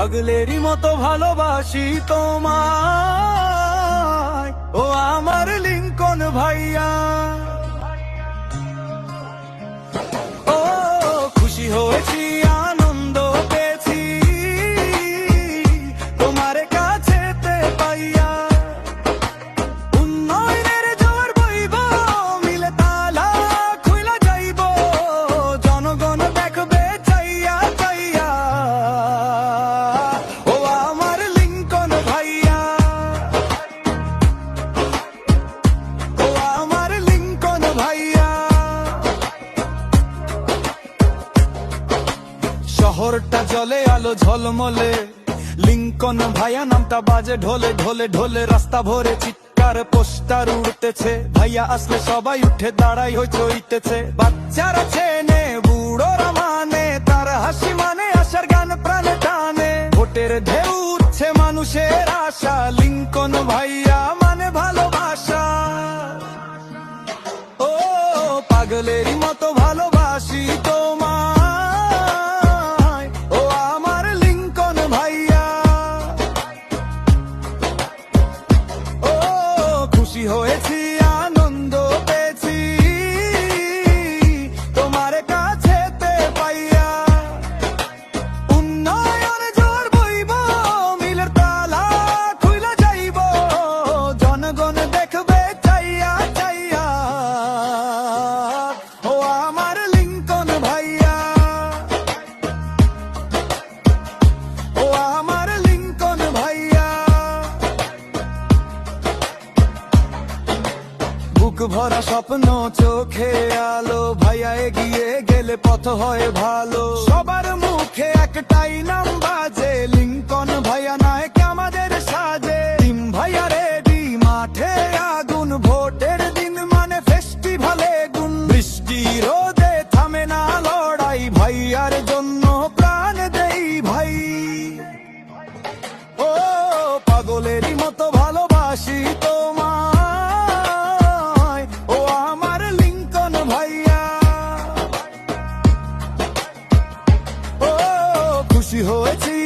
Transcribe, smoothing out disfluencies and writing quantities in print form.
পাগলেরই মতো ভালোবাসি তোমায়, ও আমার লিংকন ভাইয়া। ও খুশি হয়েছি, আনন্দ পেয়েছি তোমার কাছেতে পাইয়া। উন্নয়নের জোয়ার বইব, মিলে তালা খুইলা যাইব, জনগণ দেখবে চাইয়া চাইয়া। ও আমার লিংকন ভাইয়া, ও আমার লিংকন ভাইয়া। শহরটা জলে আলো ঝলমলে, লিংকন ভাইয়া নামটা বাজে ঢোলে ঢোলে ঢোলে। রাস্তা ভরে চিৎকার পোস্টার উড়তেছে, ভাইয়া আসলে সবাই উঠে দাঁড়াই হইতেছে। বাচ্চারা চেনে, বুড়োরা মানে, তার হাসি মানে আশার গান প্রাণে টানে। ভোটের ঢেউ উঠছে, মানুষের আশা, লিংকন ভাইয়া মানে ভালোবাসা। ও পাগলেরই মতো ভালোবাসি তোমায়, ও আমার লিংকন ভাইয়া। ও খুশি হয়েছি, আনন্দ পেয়েছি তোমার কাছেতে পাইয়া। উন্নয়ন জোয়ার বইব, মিলের তালা খুইলা যাইব, জনগণ দেখবে চাইয়া চাইয়া। ও আমার লিংকন ভাইয়া, ও আমার লিংকন ভাইয়া। বুক ভরা স্বপ্ন, চোখে আলো, ভাইয়া এগিয়ে গেলে পথ হয় ভালো। সবার মুখে একটাই নাম বাজে, লিংকন ভাইয়া নায়ক আমাদের সাজে। টিম ভাইয়া রেডি, মাঠে আগুন, ভোটের দিন মানে ফেস্টিভালে গুণ। বৃষ্টি রোদে থামে না লড়াই, ভাইয়ার জন্য প্রাণ দেই ভাই। ও পাগলেরই মতো ভালোবাসি তোমায়, ও আমার লিংকন ভাইয়া। ও খুশি হয়েছি,